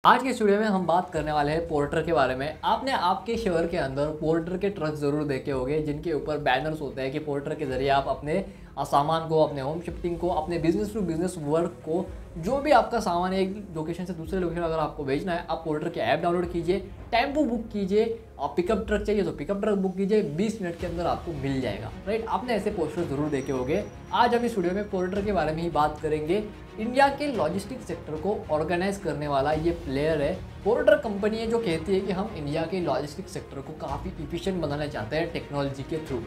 आज के स्टूडियो में हम बात करने वाले हैं पोर्टर के बारे में। आपने आपके शहर के अंदर पोर्टर के ट्रक ज़रूर देखे होंगे जिनके ऊपर बैनर्स होते हैं कि पोर्टर के ज़रिए आप अपने सामान को, अपने होम शिफ्टिंग को, अपने बिजनेस टू बिजनेस वर्क को, जो भी आपका सामान है एक लोकेशन से दूसरे लोकेशन अगर आपको भेजना है, आप पोर्टर के ऐप डाउनलोड कीजिए, टेम्पो बुक कीजिए, आप पिकअप ट्रक चाहिए तो पिकअप ट्रक बुक कीजिए, 20 मिनट के अंदर आपको मिल जाएगा। राइट, आपने ऐसे पोस्टर ज़रूर देखे होंगे। आज हम इस स्टूडियो में पोर्टर के बारे में ही बात करेंगे। इंडिया के लॉजिस्टिक सेक्टर को ऑर्गेनाइज करने वाला ये प्लेयर है। पोर्टर कंपनी है जो कहती है कि हम इंडिया के लॉजिस्टिक सेक्टर को काफ़ी इफिशिएंट बनाना चाहते हैं टेक्नोलॉजी के थ्रू।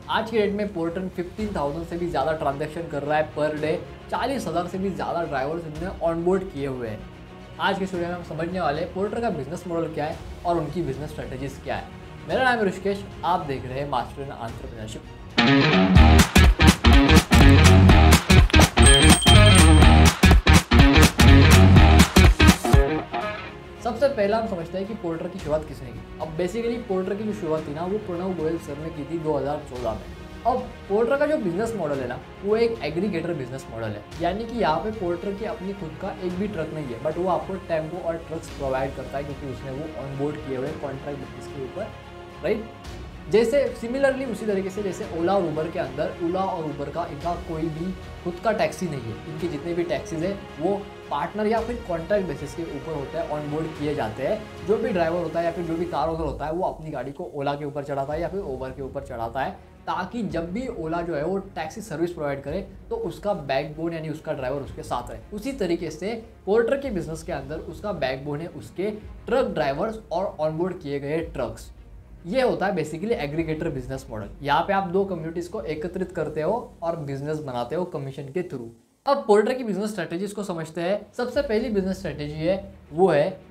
आज के डेट में पोर्टर 15,000 से भी ज़्यादा ट्रांजैक्शन कर रहा है पर डे। 40,000 से भी ज़्यादा ड्राइवर्स इन्होंने ऑनबोर्ड किए हुए हैं। आज के स्टूडियो में हम समझने वाले हैं पोर्टर का बिजनेस मॉडल क्या है और उनकी बिजनेस स्ट्रेटेजीज क्या है। मेरा नाम है ऋषिकेश, आप देख रहे हैं मास्टर इन एंटरप्रेन्योरशिप। सबसे पहला हम समझते हैं कि पोर्टर की शुरुआत किसने की। अब बेसिकली पोर्टर की जो शुरुआत थी ना वो प्रणव गोयल सर ने की थी 2014 में। अब पोर्टर का जो बिजनेस मॉडल है ना वो एक एग्रीगेटर बिजनेस मॉडल है, यानी कि यहाँ पे पोर्टर की अपनी खुद का एक भी ट्रक नहीं है, बट वो आपको टेम्पो और ट्रक्स प्रोवाइड करता है क्योंकि उसने वो ऑनबोर्ड किए हुए कॉन्ट्रैक्ट बेसिस के ऊपर। राइट, जैसे सिमिलरली उसी तरीके से जैसे ओला और उबर के अंदर ओला और उबर का इनका कोई भी खुद का टैक्सी नहीं है। इनके जितने भी टैक्सीज है वो पार्टनर या फिर कॉन्ट्रैक्ट बेसिस के ऊपर होते हैं, ऑनबोर्ड किए जाते हैं। जो भी ड्राइवर होता है या फिर जो भी कार ओनर होता है वो अपनी गाड़ी को ओला के ऊपर चढ़ाता है या फिर उबर के ऊपर चढ़ाता है, ताकि जब भी ओला जो है वो टैक्सी सर्विस प्रोवाइड करे तो उसका बैकबोन यानी उसका ड्राइवर उसके साथ रहे। उसी तरीके से पोर्टर के बिजनेस के अंदर उसका बैकबोन है उसके ट्रक ड्राइवर्स और ऑनबोर्ड किए गए ट्रक्स। ये होता है बेसिकली एग्रीगेटर बिजनेस मॉडल। यहाँ पे आप दो कम्युनिटीज़ को एकत्रित करते हो और बिजनेस बनाते हो कमीशन के थ्रू। अब पोर्टर की बिजनेस स्ट्रेटेजीज को समझते हैं। सबसे पहली बिजनेस स्ट्रेटेजी है वो है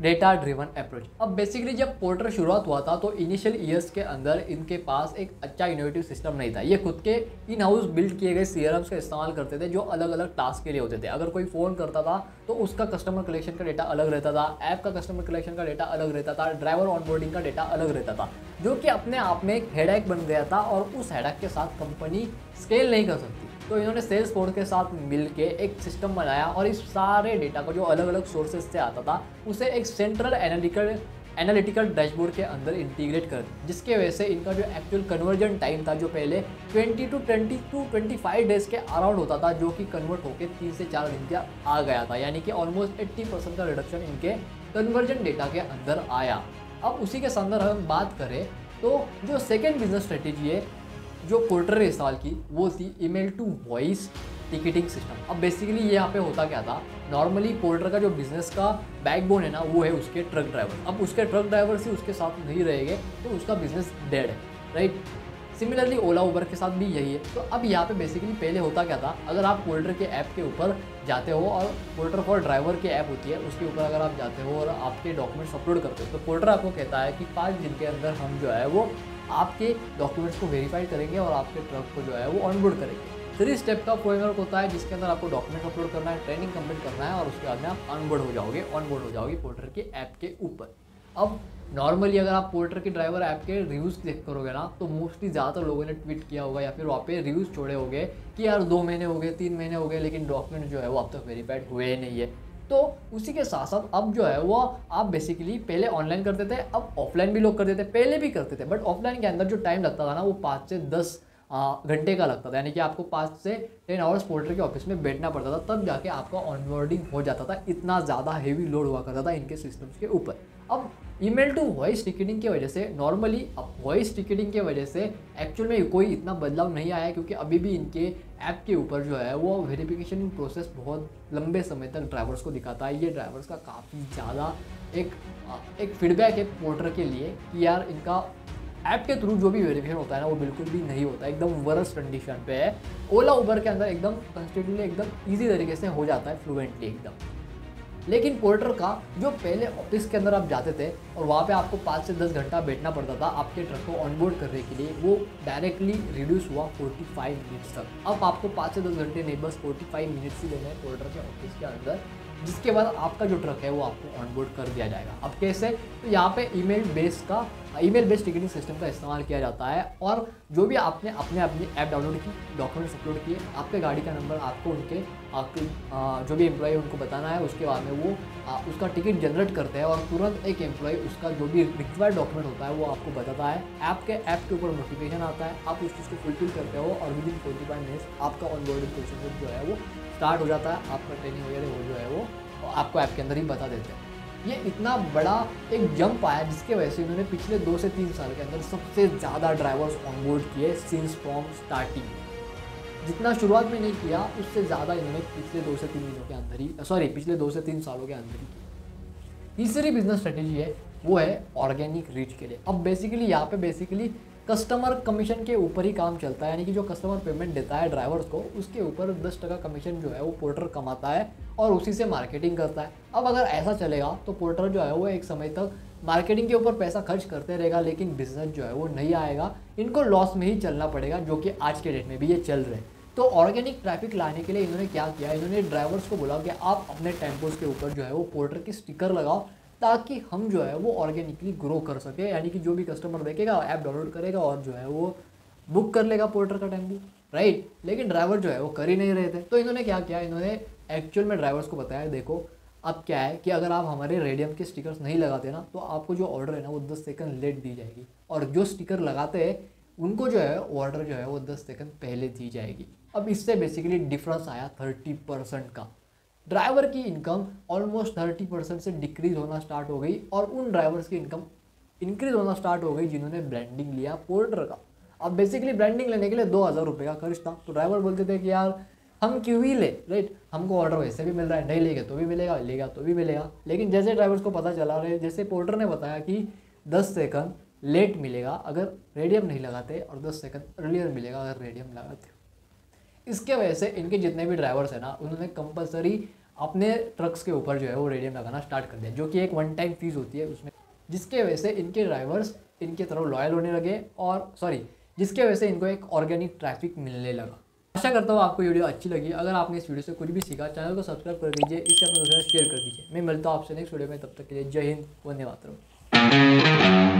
डेटा ड्रिवन अप्रोच। अब बेसिकली जब पोर्टर शुरुआत हुआ था तो इनिशियल ईयर्स के अंदर इनके पास एक अच्छा इनोवेटिव सिस्टम नहीं था। ये खुद के इन हाउस बिल्ड किए गए सीआरएम्स का इस्तेमाल करते थे जो अलग अलग टास्क के लिए होते थे। अगर कोई फ़ोन करता था तो उसका कस्टमर कलेक्शन का डेटा अलग रहता था, ऐप का कस्टमर कलेक्शन का डेटा अलग रहता था, ड्राइवर ऑनबोर्डिंग का डेटा अलग रहता था, जो कि अपने आप में एक हेडेक बन गया था और उस हेडेक के साथ कंपनी स्केल नहीं कर सकती। तो इन्होंने सेल्स फोर्स के साथ मिलके एक सिस्टम बनाया और इस सारे डेटा को जो अलग अलग सोर्सेज से आता था उसे एक सेंट्रल एनालिटिकल डैशबोर्ड के अंदर इंटीग्रेट कर दिया, जिसके वजह से इनका जो एक्चुअल कन्वर्जन टाइम था जो पहले 25 डेज के अराउंड होता था, जो कि कन्वर्ट होकर 3 से 4 दिन का आ गया था। यानी कि ऑलमोस्ट 80% का रिडक्शन इनके कन्वर्जन डेटा के अंदर आया। अब उसी के संदर्भ हम बात करें तो जो सेकेंड बिजनेस स्ट्रेटेजी है जो पोर्टर ने इस्तेमाल की वो थी email to voice ticketing system. अब बेसिकली ये यहाँ पे होता क्या था, नॉर्मली पोर्टर का जो बिजनेस का बैकबोन है ना वो है उसके ट्रक ड्राइवर। अब उसके ट्रक ड्राइवर से उसके साथ नहीं रहेंगे तो उसका बिजनेस डेड है। राइट, सिमिलरली ओला उबर के साथ भी यही है। तो अब यहाँ पे बेसिकली पहले होता क्या था, अगर आप पोर्टर के ऐप के ऊपर जाते हो और पोर्टर फॉर ड्राइवर की ऐप होती है उसके ऊपर अगर आप जाते हो और आपके डॉक्यूमेंट्स अपलोड करते हो तो पोर्टर आपको कहता है कि 5 दिन के अंदर हम जो है वो आपके डॉक्यूमेंट्स को वेरीफाई करेंगे और आपके ट्रक को जो है वो ऑनबोर्ड करेंगे। 3 स्टेप का फ्रेमवर्क होता है जिसके अंदर आपको डॉक्यूमेंट अपलोड करना है, ट्रेनिंग कंप्लीट करना है और उसके बाद में आप ऑनबोर्ड हो जाओगे पोर्टर के ऐप के ऊपर। अब नॉर्मली अगर आप पोर्टर के ड्राइवर ऐप के रिव्यूज़ चेक करोगे ना तो मोस्टली ज़्यादातर लोगों ने ट्वीट किया होगा या फिर वहाँ पे रिव्यूज़ छोड़े होंगे कि यार 2 महीने हो गए, 3 महीने हो गए, लेकिन डॉक्यूमेंट जो है वो अब तक वेरीफाइड हुए नहीं है। तो उसी के साथ साथ अब जो है वो आप बेसिकली पहले ऑनलाइन करते थे, अब ऑफलाइन भी लोग करते थे, पहले भी करते थे, बट ऑफलाइन के अंदर जो टाइम लगता था ना वो 5 से 10 घंटे का लगता था। यानी कि आपको 5 से 10 आवर्स पोर्टर के ऑफिस में बैठना पड़ता था, तब जाके आपका ऑनबोर्डिंग हो जाता था। इतना ज़्यादा हेवी लोड हुआ करता था इनके सिस्टम्स के ऊपर। अब ईमेल टू वॉइस टिकटिंग की वजह से नॉर्मली अब वॉइस टिकटिंग की वजह से एक्चुअल में कोई इतना बदलाव नहीं आया, क्योंकि अभी भी इनके ऐप के ऊपर जो है वो वेरिफिकेशन प्रोसेस बहुत लंबे समय तक ड्राइवर्स को दिखाता है। ये ड्राइवर्स का काफ़ी ज़्यादा एक फीडबैक है पोर्टर के लिए कि यार इनका ऐप के थ्रू जो भी वेरिफिकेशन होता है ना वो बिल्कुल भी नहीं होता, एकदम वर्स्ट कंडीशन पे है। ओला उबर के अंदर एकदम कंस्टिट्यूटली एकदम ईजी तरीके से हो जाता है, फ्लुएंटली एकदम। लेकिन पोर्टर का जो पहले ऑफिस के अंदर आप जाते थे और वहाँ पे आपको 5 से 10 घंटा बैठना पड़ता था आपके ट्रक को ऑनबोर्ड करने के लिए, वो डायरेक्टली रिड्यूस हुआ 45 मिनट्स तक। अब आपको 5 से 10 घंटे नहीं, बस 45 मिनट्स ही देना है पोर्टर के ऑफिस के अंदर जिसके बाद आपका जो ट्रक है वो आपको ऑनबोर्ड कर दिया जाएगा। अब कैसे, तो यहाँ पे ईमेल बेस्ड टिकटिंग सिस्टम का इस्तेमाल किया जाता है और जो भी आपने अपनी ऐप डाउनलोड की, डॉक्यूमेंट्स अपलोड किए, आपके गाड़ी का नंबर आपको आपके जो भी एम्प्लॉय उनको बताना है, उसके बाद में वो उसका टिकट जनरेट करते हैं और तुरंत एक एम्प्लॉय उसका जो भी रिक्वायर्ड डॉक्यूमेंट होता है वो आपको बताता है। ऐप के ऊपर नोटिफिकेशन आता है, आप उस चीज़ को फुलफिल करते हो और विदिन 45 मिनट्स आपका ऑनबोर्डिंग प्रोसेस जो है वो स्टार्ट हो जाता है। आपका ट्रेनिंग वगैरह वो जो है वो आपको ऐप के अंदर ही बता देते हैं। ये इतना बड़ा एक जंप आया जिसके वजह से इन्होंने पिछले 2 से 3 साल के अंदर सबसे ज़्यादा ड्राइवर्स ऑनबोर्ड किए सिंस फ्रॉम स्टार्टिंग। जितना शुरुआत में नहीं किया उससे ज़्यादा इन्होंने पिछले 2 से 3 दिनों के अंदर ही पिछले 2 से 3 सालों के अंदर ही किया। तीसरी बिजनेस स्ट्रेटेजी है वो है ऑर्गेनिक रीच के लिए। अब यहाँ पे कस्टमर कमीशन के ऊपर ही काम चलता है, यानी कि जो कस्टमर पेमेंट देता है ड्राइवर्स को उसके ऊपर 10% कमीशन जो है वो पोर्टर कमाता है और उसी से मार्केटिंग करता है। अब अगर ऐसा चलेगा तो पोर्टर जो है वो एक समय तक मार्केटिंग के ऊपर पैसा खर्च करते रहेगा, लेकिन बिजनेस जो है वो नहीं आएगा, इनको लॉस में ही चलना पड़ेगा, जो कि आज के डेट में भी ये चल रहे हैं। तो ऑर्गेनिक ट्रैफिक लाने के लिए इन्होंने क्या किया, इन्होंने ड्राइवर्स को बोला कि आप अपने टेम्पोज के ऊपर जो है वो पोर्टर की स्टिकर लगाओ ताकि हम जो है वो ऑर्गेनिकली ग्रो कर सके, यानी कि जो भी कस्टमर देखेगा ऐप डाउनलोड करेगा और जो है वो बुक कर लेगा पोर्टर का टेम्पो, राइट। लेकिन ड्राइवर जो है वो कर ही नहीं रहे थे। तो इन्होंने क्या किया, इन्होंने एक्चुअल में ड्राइवर्स को बताया देखो अब क्या है कि अगर आप हमारे रेडियम के स्टिकर्स नहीं लगाते ना तो आपको जो ऑर्डर है ना वो 10 सेकंड लेट दी जाएगी, और जो स्टिकर लगाते हैं उनको जो है ऑर्डर जो है वो 10 सेकंड पहले दी जाएगी। अब इससे बेसिकली डिफरेंस आया 30% का। ड्राइवर की इनकम ऑलमोस्ट 30% से डिक्रीज होना स्टार्ट हो गई और उन ड्राइवर्स की इनकम इंक्रीज होना स्टार्ट हो गई जिन्होंने ब्रांडिंग लिया पोर्टर का। अब बेसिकली ब्रांडिंग लेने के लिए 2000 रुपये का खर्च था, तो ड्राइवर बोलते थे कि यार हम क्यों ही ले, राइट, हमको ऑर्डर वैसे भी मिल रहा है, नहीं लेगा तो भी मिलेगा, लेगा तो भी मिलेगा। लेकिन जैसे ड्राइवर्स को पता चला रहे, जैसे पोर्टर ने बताया कि 10 सेकंड लेट मिलेगा अगर रेडियम नहीं लगाते और 10 सेकंड अर्लियर मिलेगा अगर रेडियम लगाते। इसके वजह से इनके जितने भी ड्राइवर्स हैं ना उन्होंने कंपलसरी अपने ट्रक्स के ऊपर जो है वो रेडियम लगाना स्टार्ट कर दिया, जो कि एक 1 टाइम फीस होती है उसमें, जिसके वजह से इनके ड्राइवर्स इनके तरफ लॉयल होने लगे और जिसके वजह से इनको एक ऑर्गेनिक ट्रैफिक मिलने लगा। आशा करता हूँ आपको वीडियो अच्छी लगी। अगर आपने इस वीडियो से कुछ भी सीखा, चैनल को सब्सक्राइब कर दीजिए, इससे अपने दोस्तों शेयर कर दीजिए। मैं मिलता हूँ आपसे नेक्स्ट वीडियो में, तब तक के लिए जय हिंद, वंदे मातरम।